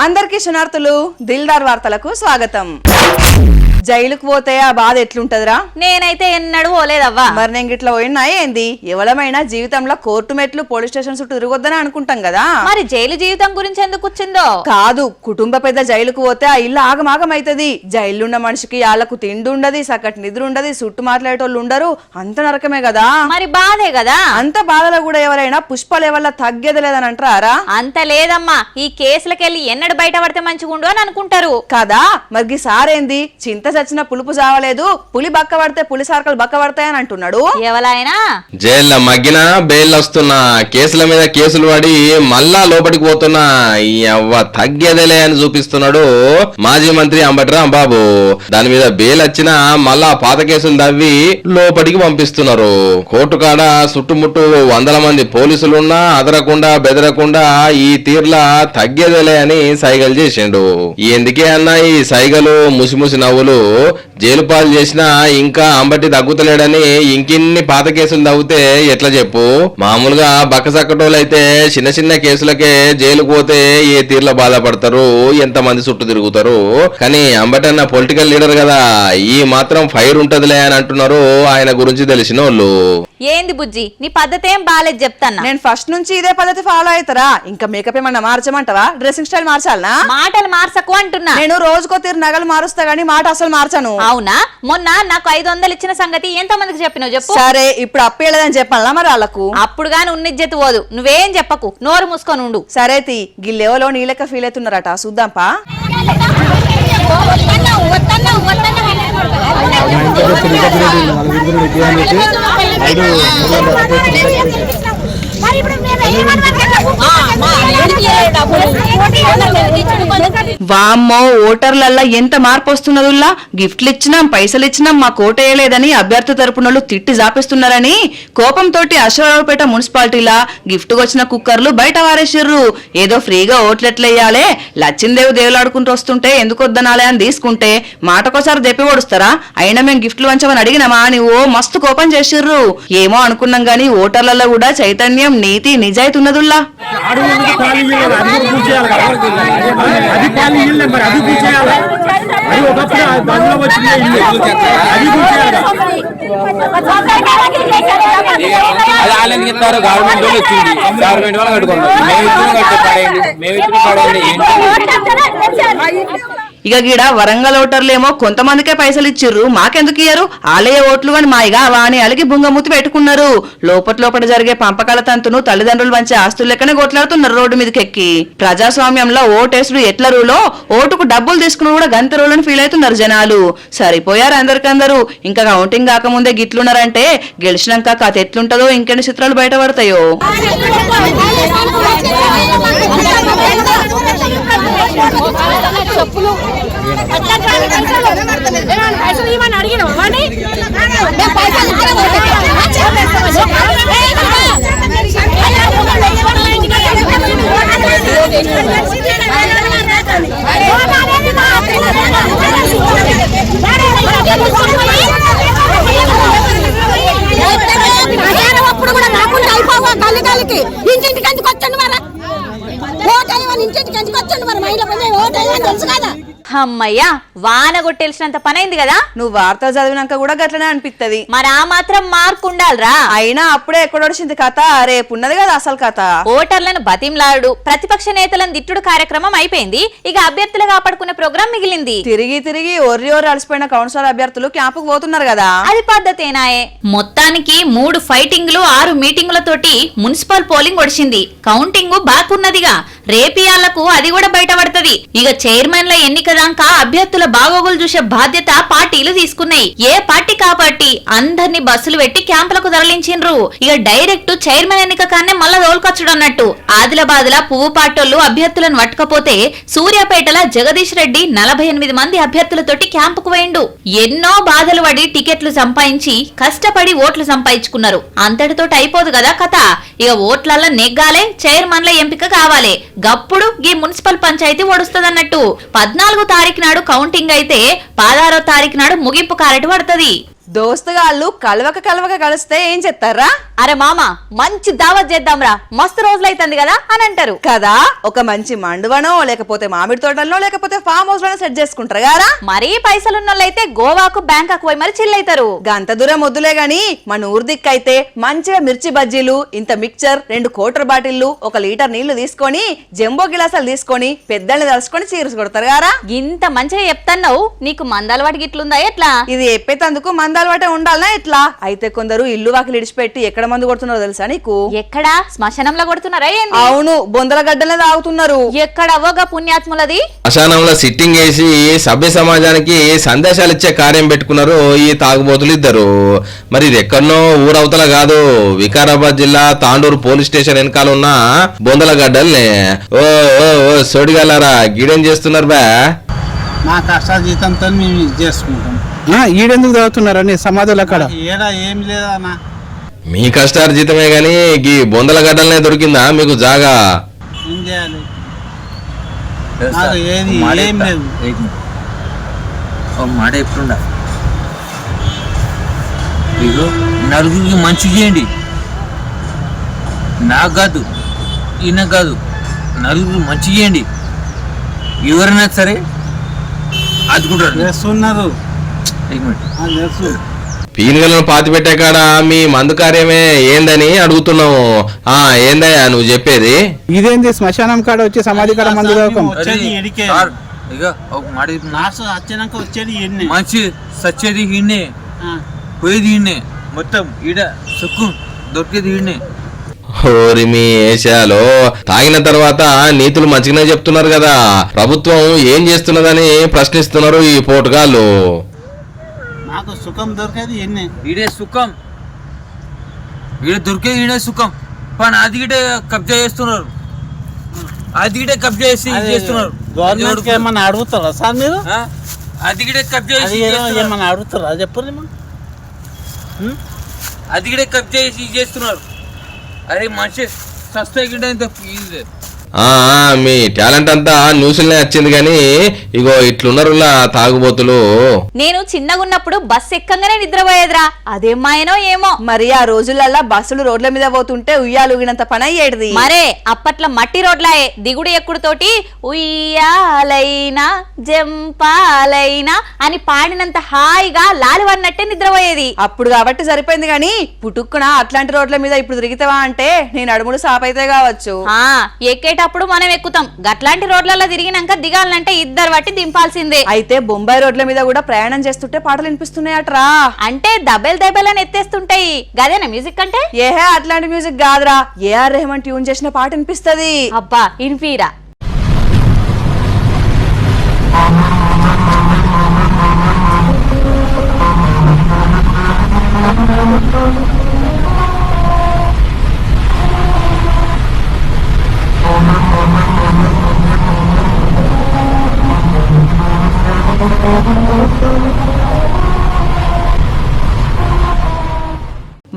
అందరికీ శనార్థులు దిల్దార్ వార్తలకు స్వాగతం. జైలుకు పోతే ఆ బాధ ఎట్లుంటదిరా? నేనైతే ఎన్నడూ పోలేదవ్వా. మరి నేను ఇట్లా పోయినా ఏంది? ఎవలమైనా జీవితంలో కోర్టు మెట్లు పోలీస్ స్టేషన్ చుట్టూ తిరగొద్దని అనుకుంటాం కదా. మరి జైలు జీవితం గురించి ఎందుకు వచ్చిందో? కాదు, కుటుంబ పెద్ద జైలుకు పోతే ఆ ఇల్లు ఆగమాగం అవుతుంది. జైలున్న మనిషికి వాళ్ళకు తిండి ఉండదు, సకటి నిద్ర ఉండదు, చుట్టూ మాట్లాడేటోళ్ళు ఉండరు, అంత నరకమే కదా. మరి బాధే కదా. అంత బాధలో కూడా ఎవరైనా పుష్ప లెవెల్ల తగ్గేది లేదని అంటారా? అంత లేదమ్మా, ఈ కేసులకెళ్ళి ఎన్నడు బయట పడితే మంచిగుండు అని అనుకుంటారు కదా. మరి సారేంది, చింత చచ్చిన పులుపు చావలేదు, పులి బక్క పడితే పులి సార్కలు బక్క పడతాయని అంటున్నాడు. ఎవరైనా జైల్లో మగ్గిన బెయిల్ వస్తున్న కేసుల మీద కేసులు పడి మళ్ళా లోపలికి పోతున్నా తగ్గేదేలే అని చూపిస్తున్నాడు మాజీ మంత్రి అంబటి రాంబాబు. దాని మీద బెయిల్ వచ్చినా మళ్ళా పాత కేసులు తవ్వి లోపలికి పంపిస్తున్నారు. కోర్టు కాడ చుట్టుముట్టు 100 మంది పోలీసులున్నా అదరకుండా బెదరకుండా ఈ తీర్లా తగ్గేదేలే అని సైగలు చేసిండు. ఎందుకే అన్నా ఈ సైగలు, ముసిముసి నవ్వులు? జైలు పాలు చేసినా ఇంకా అంబటి తగ్గుతలేడని ఇంకిన్ని పాత కేసులు తవ్వుతే ఎట్లా చెప్పు? మామూలుగా బక్కసక్కటోళ్ళైతే చిన్న చిన్న కేసులకే జైలుకు పోతే ఏ తీర్ల బాధపడతారు, ఎంత మంది చుట్టూ తిరుగుతారు. కానీ అంబటి అన్న పొలిటికల్ లీడర్ కదా, ఈ మాత్రం ఫైర్ ఉంటదిలే అని అంటున్నారు ఆయన గురించి తెలిసిన వాళ్ళు. ఏంది బుజ్జి, నీ పద్ధతి ఏం బాలేదు చెప్తాన్నా. నేను ఫస్ట్ నుంచి ఇదే పద్ధతి ఫాలో అవుతారా? ఇంకా మేకప్ ఏమన్నా మార్చమంటావా? Dressing style మార్చాలనా? మాటలు మార్చకు అంటున్నా. నేను రోజుకో తీరు నగలు మారుస్తా గానీ మాట అసలు మార్చను. అవునా? మొన్న నాకు 500 ఇచ్చిన సంగతి ఎంత మందికి చెప్పినావు చెప్పు. సరే, ఇప్పుడు అప్పేలేదని చెప్పాలా మరి వాళ్ళకు? అప్పుడు గాని ఉన్నిజ్జత పోదు. నువ్వేం చెప్పకు, నోరు మూసుకొని ఉండు. సరే తి, గిల్లెవలో నీలెక్క ఫీల్ అవుతున్నారట, చూద్దాంపా. వామ్మో, ఓటర్లల్లా ఎంత మార్పు వస్తున్నదుల్లా. గిఫ్ట్లు ఇచ్చినాం, పైసలు ఇచ్చినాం, మా కోటేయలేదని అభ్యర్థి తరపునోళ్ళు తిట్టి జాపిస్తున్నారని కోపంతో అశ్వరావుపేట మున్సిపాలిటీలా గిఫ్ట్ వచ్చిన కుక్కర్లు బయట వారేసిర్రు. ఏదో ఫ్రీగా ఓట్లెట్లెయ్యాలే, లచ్చిందేవి దేవులాడుకుంటూ వస్తుంటే ఎందుకు వద్దనాలే అని తీసుకుంటే మాటకోసారి దెప్పి పొడుస్తారా? అయినా మేము గిఫ్ట్లు వంచమని అడిగినామా అని ఓ మస్తు కోపం చేసిర్రు. ఏమో అనుకున్నాం గానీ ఓటర్లలో కూడా చైతన్యం, నీతి, నిజాయితీ ఉన్నదుల్లా. ఇక గీడ వరంగల్ ఓటర్లేమో కొంతమందికే పైసలు ఇచ్చిర్రు, మాకెందుకు ఇయ్యరు, ఆలయ ఓట్లు అని మాయిగా వాని అలిగి బుంగమూతి పెట్టుకున్నారు. లోపల జరిగే పంపకాల తంతును తల్లిదండ్రులు వంచే ఆస్తులు లెక్కనే కొట్లాడుతున్నారు రోడ్డు మీదకి ఎక్కి. ప్రజాస్వామ్యంలో ఓటేసుడు ఎట్ల రూలో, ఓటుకు డబ్బులు తీసుకుని కూడా గంత రూలని ఫీల్ అవుతున్నారు జనాలు. సరిపోయారు అందరికందరూ. ఇంకా కౌంటింగ్ కాకముందే గిట్లున్నారంటే గెలిచినాక కథ ఎట్లుంటదో ఇంకెన్ని చిత్రాలు బయటపడతాయో. ఇంటింటికి ఎందుకు వచ్చండి మరి? ఓటేయమని ఇంటింటికి ఎందుకు వచ్చండి మరి? మైండ్ ఓటేయమని తెలుసు కదా. అమ్మయ్యా, వాన కొట్టేసినంత పనైంది కదా. నువ్వు వార్త చదివినాక కూడా గట్లనే అనిపిస్తది. మరి ఆ మాత్రం మార్కు ఉండాలరా. అయినా అప్పుడే ఎక్కడొచ్చింది కథ, రేపున్నది కదా అసలు కథ. ఓటర్లను బతింలాడు, ప్రతిపక్ష నేతలను దిట్టుడు కార్యక్రమం అయిపోయింది. ఇక అభ్యర్థులు కాపాడుకునే ప్రోగ్రాం మిగిలింది. తిరిగి ఒర్రి అలసిపోయిన కౌన్సిలర్ అభ్యర్థులు క్యాంపుకు పోతున్నారు కదా. అది పద్ధతేనాయే. మొత్తానికి 3 ఫైటింగ్లు 6 మీటింగులతోటి మున్సిపల్ పోలింగ్ ఒడిచింది. కౌంటింగ్ బాగున్నదిగా. రేపియాళ్లకు అది కూడా బయటపడుతుంది. ఇక చైర్మన్ల ఎన్నిక దాకా అభ్యర్థుల బాగోగులు చూసే బాధ్యత పార్టీలు తీసుకున్నాయి. ఏ పార్టీ కాబట్టి అందరినీ బస్సులు పెట్టి క్యాంపులకు తరలించిండ్రు. ఇక డైరెక్ట్ చైర్మన్ ఎన్నిక కానే మళ్ళా తోలుకొచ్చుడు అన్నట్టు. ఆదిలాబాద్ లా పువ్వు పాటోళ్లు అభ్యర్థులను పట్టుకపోతే సూర్యాపేటల జగదీష్ రెడ్డి 48 మంది అభ్యర్థులతోటి క్యాంపుకు పోయిండు. ఎన్నో బాధలు పడి టికెట్లు సంపాదించి కష్టపడి ఓట్లు సంపాదించుకున్నారు. అంతటితో అయిపోదు కదా కథ. ఇక ఓట్లల్లో నెగ్గాలే, చైర్మన్ల ఎంపిక కావాలి. గప్పుడు ఈ మున్సిపల్ పంచాయతీ ఒడుస్తదన్నట్టు. 14వ తారీఖు నాడు కౌంటింగ్ అయితే 16వ తారీఖు నాడు ముగింపు కారటి పడుతుంది. దోస్తుగాళ్ళు కలవక కలిస్తే ఏం చెప్తారా? అరే మామ మంచి దావత్ చేద్దాంరా మస్తు రోజులైతుంది కదా అని అంటారు కదా ఒక మంచి మండువనో లేకపోతే మామిడి తోటల్లో లేకపోతే ఫామ్ హౌస్ లోనే సెట్ చేసుకుంటారు గారా. మరీ పైసలున్నోళ్ళైతే గోవాకు బ్యాంకాక్ పోయి మరి చిల్లైతారు. గంత దూరం వద్దులే గాని మన ఊరు దిక్కైతే మంచిగా మిర్చి బజ్జీలు, ఇంత మిక్చర్, 2 క్వార్టర్ బాటిల్లు, 1 లీటర్ నీళ్లు తీసుకొని జంబో గిలాసాలు తీసుకొని పెద్దల్ని తలుచుకొని చీరసు కొడతారు గారా. ఇంత మంచిగా చెప్తాన్నావు, నీకు మందలవాటికి ఇట్లుందా ఎట్లా? ఇది చెప్పేటందుకు మందాలవాటే ఉండాలనా ఎట్లా? అయితే కొందరు ఇల్లు వాకిలి ఇడిచిపెట్టి ఎక్కడ మందు కొడుతున్నారో తెలుసా నీకు? ఎక్కడా శ్మశానంలో కొడుతున్నారా ఏంది? అవును, బొందల గడ్డలే తాగుతున్నారు. ఎక్కడవోగా పుణ్యాత్ములది. శ్మశానంలో సిట్టింగ్ వేసి సభ్య సమాజానికి సందేశాలు ఇచ్చే కార్యం పెట్టుకున్నారు ఈ తాగుబోతులు ఇద్దరు. మరి ఇది ఎక్కడనో ఊరవతల కాదు, వికారాబాద్ జిల్లా తాండూరు పోలీస్ స్టేషన్ వెనకాల ఉన్న బొందల గడ్డల్ని. ఓ ఓ ఓ సోడిగల్లారా, గీడేం చేస్తున్నారు బా? మా కష్ట జీతంతో మేము ఇది చేసుకుంటాం. ఈడెందుకు తాగుతున్నారని సమాధులు అక్కడ ఏడా ఏం లేదన్నా. మీ కష్టార్జితమే గాని ఈ బొందల గడ్డలనే దొరికిందా మీకు జాగా? ఏం చేయాలి? నాకు ఏది ఏం లేదు. మాట ఎప్పుడుండా ఇగో నలుగురికి మంచి చేయండి, నాకు కాదు ఈయన కాదు, నలుగురికి మంచి చేయండి. ఎవరైనా సరే అదుకుంటారు. చేస్తున్నారు. తెలుసు. పీనుగలను పాతి పెట్టే కాడ మీ మందు కార్యమే ఏందని అడుగుతున్నావు. ఏందయ్యా నువ్వు చెప్పేది? ఇదేంది శ్మశానం కాడ వచ్చి సమాధి కాడ మందు తాగకం? వచ్చేది ఎడికే. ఇగో ఒక మాట నాసు వచ్చినాక వచ్చేది ఎన్ని. మంచి సచ్చేది ఈయనే, పోయేది ఈయనే, మొత్తం ఈడ సుక్కు దొరికేది ఈయనే. ఓరి మీ ఏషియాలో తాగిన తర్వాత నీతులు మంచిగానే చెప్తున్నారు కదా, ప్రభుత్వం ఏం చేస్తున్నదని ప్రశ్నిస్తున్నారు ఈ పోటుగాళ్ళు. నాకు సుఖం దొరికేది ఎన్ని. ఈడే సుఖం, ఈడ దొరికేది ఈడే సుఖం. కానీ అది గిటే కబ్జా చేస్తున్నారు, అది గిటే కబ్జా చేసి చేస్తున్నారు. గవర్నమెంట్ ఏమన్నా అడుగుతారా సార్ మీరు? అది గిటే కబ్జా చేసి ఏమన్నా అడుగుతారా చెప్పండి. అది గిటే కబ్జా చేసి చేస్తున్నారు. అరే మనిషి సస్తే గిటే మీ టాలెంట్ అంతా న్యూస్లనే వచ్చింది కానీ ఇగో ఇట్లున్నారులా తాగుబోతులు. నేను చిన్నగున్నప్పుడు బస్ ఎక్కంగానే నిద్రపోయేదిరా, అదేం మాయనో ఏమో. మరి ఆ రోజులల్లా బస్సులు రోడ్ల మీద పోతుంటే ఉయ్యాలుగినంత పని అయ్యేది. మరే అప్పట్లో మట్టి రోడ్లాయే, దిగుడు ఎక్కుడు తోటి ఉయ్యాలైనా జంపాలైనా అని పాడినంత హాయిగా లాలివన్నట్టే నిద్రపోయేది. అప్పుడు కాబట్టి సరిపోయింది గాని పుట్టుక్కున అట్లాంటి రోడ్ల మీద ఇప్పుడు తిరిగితేవా అంటే నేను అడుములు సాపైతే కావచ్చు. ఎక్కేటప్పుడు మనం ఎక్కుతాం, గట్లాంటి రోడ్లలో తిరిగినాక దిగాలంటే ఇద్దరు బట్టి దింపాల్సిందే. అయితే బొంబాయి రోడ్ల మీద కూడా ప్రయాణం చేస్తుంటే పాటలు వినిపిస్తున్నాయట్రా. అంటే దబెల్ దబెల్ అని ఎత్తేస్తుంటాయి, గదేనా మ్యూజిక్ అంటే? ఏహే అట్లాంటి మ్యూజిక్ కాదురా, ఏఆర్ రెహమాన్ ట్యూన్ చేసిన పాట వినిపిస్తది. అబ్బా ఇన్ఫీరా.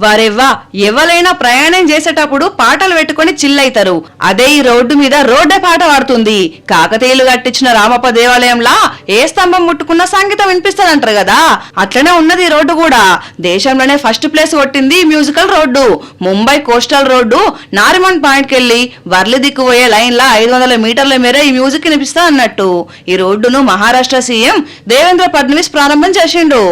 వారెవ్వా, ఎవరైనా ప్రయాణం చేసేటప్పుడు పాటలు పెట్టుకుని చిల్లైతారు. అదే ఈ రోడ్డు మీద రోడ్డే పాట పాడుతుంది. కాకతీయులు కట్టించిన రామప్ప దేవాలయంలా ఏ స్తంభం ముట్టుకున్న సంగీతం వినిపిస్తదంటారు కదా, అట్లనే ఉన్నది ఈ రోడ్డు కూడా. దేశంలోనే ఫస్ట్ ప్లేస్ కొట్టింది musical road. Mumbai coastal road Nariman point కెళ్లి వర్లి దిక్కుపోయే లైన్ లా 500 మీటర్ల మేర ఈ మ్యూజిక్ వినిపిస్తా అన్నట్టు. ఈ రోడ్డును మహారాష్ట్ర సీఎం దేవేంద్ర ఫడ్నవీస్ ప్రారంభం చేసిండు.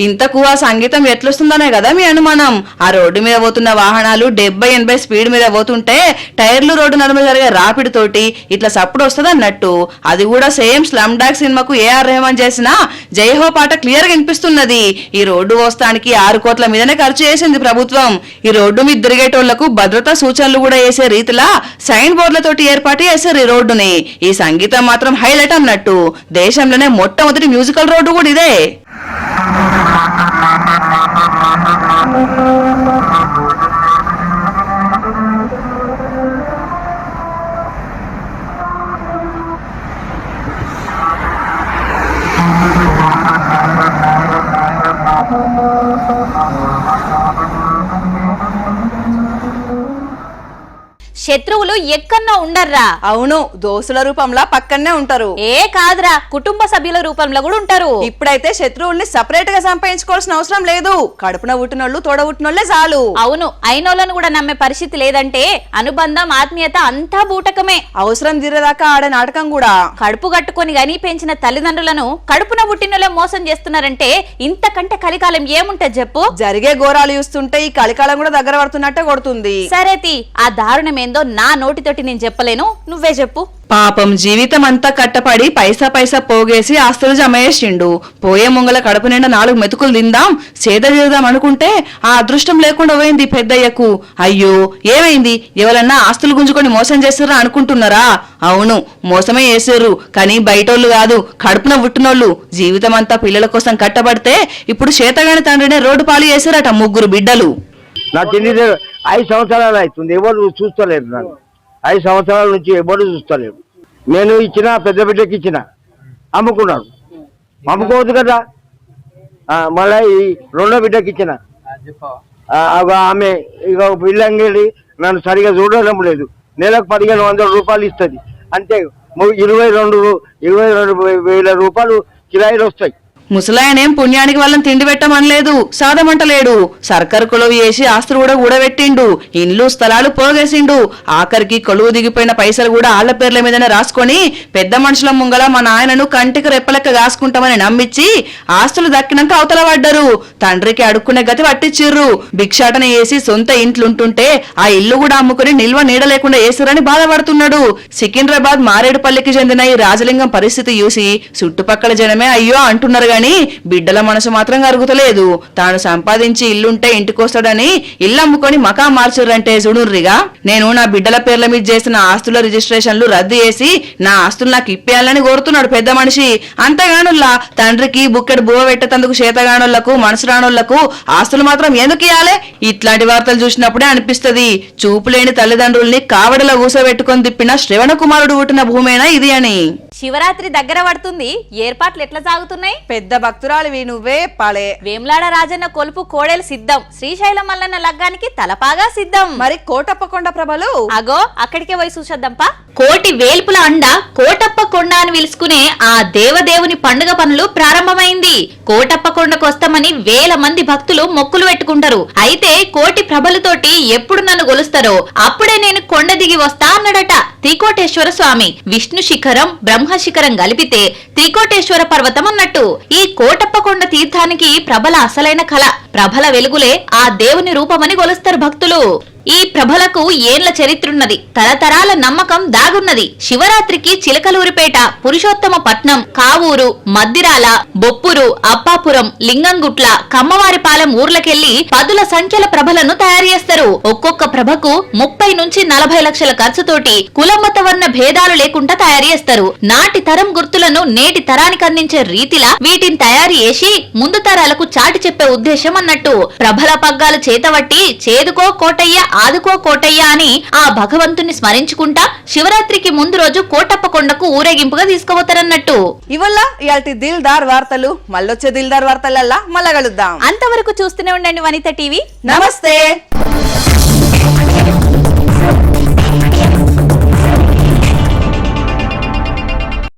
ఇంతకు ఆ సంగీతం ఎట్లొస్తుందనే కదా మీ అనుమానం. ఆ రోడ్డు మీద పోతున్న వాహనాలు 70-80 స్పీడ్ మీద పోతుంటే టైర్లు రోడ్డు నడుమ జరిగే రాపిడ్ తోటి ఇట్లా సప్పుడు వస్తుంది అన్నట్టు. అది కూడా సేమ్ స్లమ్ డాగ్ సినిమాకు ఏఆర్ రెహమాన్ చేసిన జైహో పాట క్లియర్ గా వినిపిస్తున్నది. ఈ రోడ్డు వస్తానికి 6 కోట్ల మీదనే ఖర్చు చేసింది ప్రభుత్వం. ఈ రోడ్డు మీద తిరిగేటోళ్లకు భద్రతా సూచనలు కూడా వేసే రీతిలా సైన్ బోర్డులతోటి ఏర్పాటు చేశారు ఈ రోడ్డుని. ఈ సంగీతం మాత్రం హైలైట్ అన్నట్టు. దేశంలోనే మొట్టమొదటి మ్యూజికల్ రోడ్డు కూడా ఇదే. శత్రువులు ఎక్కన్నా ఉండర్రా. అవును, దోస్తుల రూపంలో పక్కనే ఉంటారు. ఏ కాదురా, కుటుంబ సభ్యుల రూపంలో కూడా ఉంటారు. ఇప్పుడైతే శత్రువుల్ని సపరేట్ గా సంపాదించుకోవాల్సిన అవసరం లేదు. కడుపున పుట్టినోళ్ళు తోడ పుట్టినోళ్లే చాలు. అవును, అయినోళ్ళను కూడా నమ్మే పరిస్థితి లేదంటే అనుబంధం ఆత్మీయత అంతా బూటకమే. అవసరం తీరేదాకా ఆడే నాటకం కూడా. కడుపు కట్టుకొని గని పెంచిన తల్లిదండ్రులను కడుపున పుట్టినోళ్ళే మోసం చేస్తున్నారంటే ఇంతకంటే కలికాలం ఏముంటది చెప్పు. జరిగే ఘోరాలు చూస్తుంటే ఈ కలికాలం కూడా దగ్గర పడుతున్నట్టే కొడుతుంది. సరేతి, ఆ దారుణమేందో నా నోటితోటి నేను చెప్పలేను, నువ్వే చెప్పు. పాపం జీవితం అంతా కట్టపడి పైసా పైసా పోగేసి ఆస్తులు జమయేసిండు. పోయే ముంగల కడుపు నిండా 4 మెతుకులు తిందాం, సేద చేద్దాం అనుకుంటే ఆ అదృష్టం లేకుండా పోయింది పెద్దయ్యకు. అయ్యో ఏమైంది? ఎవరన్నా ఆస్తులు గుంజుకొని మోసం చేస్తారా అనుకుంటున్నారా? అవును, మోసమే చేసారు, కానీ బయటోళ్ళు కాదు, కడుపున పుట్టినోళ్ళు. జీవితం అంతా పిల్లల కోసం కట్టబడితే ఇప్పుడు చేతగాని తండ్రినే రోడ్డు పాలు చేశారట 3 బిడ్డలు. నా తిండి 5 సంవత్సరాలు అవుతుంది, ఎవరు చూస్తలేరు. నన్ను 5 సంవత్సరాల నుంచి ఎవరు చూస్తలేరు. నేను ఇచ్చిన పెద్ద బిడ్డకి ఇచ్చిన, అమ్ముకున్నాడు. అమ్ముకోవద్దు కదా. మళ్ళీ ఈ 2వ బిడ్డకి ఇచ్చిన, ఆమె ఇక పిల్లంగేడి నన్ను సరిగా చూడడం లేదు. నెలకు 1500 రూపాయలు ఇస్తుంది, అంటే 22,000 రూపాయలు కిరాయిలు వస్తాయి. ముసలాయనేం పుణ్యానికి వాళ్ళని తిండి పెట్టమనలేదు, సాదమంటలేడు. సర్కారు కొలువు చేసి ఆస్తులు కూడా కూడబెట్టిండు, ఇండ్లు స్థలాలు పోగేసిండు. ఆఖరికి కొలువు దిగిపోయిన పైసలు కూడా ఆళ్ల పేర్ల మీదనే రాసుకొని పెద్ద మనుషుల ముంగల మా నాయనను కంటికి రెప్పలెక్క కాసుకుంటామని నమ్మించి ఆస్తులు దక్కినాక అవతల పడ్డరు. తండ్రికి అడుక్కునే గతి పట్టించిర్రు. భిక్షాటన చేసి సొంత ఇంట్లుంటుంటే ఆ ఇల్లు కూడా అమ్ముకుని నిల్వ నీడ లేకుండా వేసారని బాధపడుతున్నాడు. సికింద్రాబాద్ మారేడుపల్లికి చెందిన ఈ రాజలింగం పరిస్థితి చూసి చుట్టుపక్కల జనమే అయ్యో అంటున్నారు గాని బిడ్డల మనసు మాత్రం కరుగుతలేదు. తాను సంపాదించి ఇల్లుంటే ఇంటికొస్తాడని ఇల్లు అమ్ముకొని మకా మార్చుర్రంటే చూడుర్రిగా. నేను నా బిడ్డల పేర్ల మీద చేసిన ఆస్తుల రిజిస్ట్రేషన్లు రద్దు చేసి నా ఆస్తులు నాకు ఇప్పేయాలని కోరుతున్నాడు పెద్ద మనిషి. అంతగానుల్లా తండ్రికి బుక్కెడు బువ్వ పెట్టేందుకు చేతగానోళ్లకు మనసు రానోళ్లకు ఆస్తులు మాత్రం ఎందుకు ఇయ్యాలే? ఇట్లాంటి వార్తలు చూసినప్పుడే అనిపిస్తది, చూపులేని తల్లిదండ్రుల్ని కావడలో కూసోబెట్టుకొని తిప్పిన శ్రవణ కుమారుడు పుట్టిన భూమేనా ఇది అని. శివరాత్రి దగ్గర పడుతుంది, ఏర్పాట్లు ఎట్లా సాగుతున్నాయి? పెద్ద భక్తురాలివి నువ్వే పాలే. వేమ్లాడ రాజన్న కొలుపు కోడేలు సిద్ధం, శ్రీశైలం మల్లన్న లగ్గానికి తలపాగా సిద్ధం. మరి కోటప్పకొండ ప్రభలు అగో అక్కడికే పోయి చూసొద్దాంపా. కోటి వేల్పుల అండ కోటప్ప కొండ అని పిలుచుకునే ఆ దేవదేవుని పండుగ పనులు ప్రారంభమైంది. కోటప్ప కొండకు వస్తామని వేల మంది భక్తులు మొక్కులు పెట్టుకుంటారు. అయితే కోటి ప్రభలతోటి ఎప్పుడు నన్ను గొలుస్తారో అప్పుడే నేను కొండ దిగి వస్తా అన్నాడట త్రికోటేశ్వర స్వామి. విష్ణు శిఖరం బ్రహ్మ శిఖరం కలిపితే త్రికోటేశ్వర పర్వతం అన్నట్టు. ఈ కోటప్ప కొండ తీర్థానికి ప్రభల అసలైన కళ, ప్రభల వెలుగులే ఆ దేవుని రూపమని కొలుస్తారు భక్తులు. ఈ ప్రభలకు ఏండ్ల చరిత్రున్నది, తరతరాల నమ్మకం దాగున్నది. శివరాత్రికి చిలకలూరిపేట, పురుషోత్తమ పట్నం, కావూరు, మద్దిరాల, బొప్పురు, అప్పాపురం, లింగంగుట్ల, కమ్మవారిపాలెం ఊర్లకెళ్లి పదుల సంఖ్యల ప్రభలను తయారు చేస్తారు. ఒక్కొక్క ప్రభకు 30 నుంచి 40 లక్షల ఖర్చుతోటి కులమత వర్ణ భేదాలు లేకుండా తయారు చేస్తారు. నాటి తరం గుర్తులను నేటి తరానికి అందించే రీతిలా వీటిని తయారు చేసి ముందు తరాలకు చాటి చెప్పే ఉద్దేశం అన్నట్టు. ప్రభల పగ్గాలు చేతవట్టి చేదుకో కోటయ్య ఆదుకో కోటయ్య అని ఆ భగవంతుని స్మరించుకుంటా శివరాత్రికి ముందు రోజు కోటప్ప కొండకు ఊరేగింపుగా తీసుకుపోతారన్నట్టు. ఇవల్ల ఇయాల్టి దిల్దార్ వార్తలు. మళ్ళొచ్చే దిల్దార్ వార్తలల్లా మళ్ళా కలుద్దాం. అంతవరకు చూస్తూనే ఉండండి వనిత టీవీ. నమస్తే.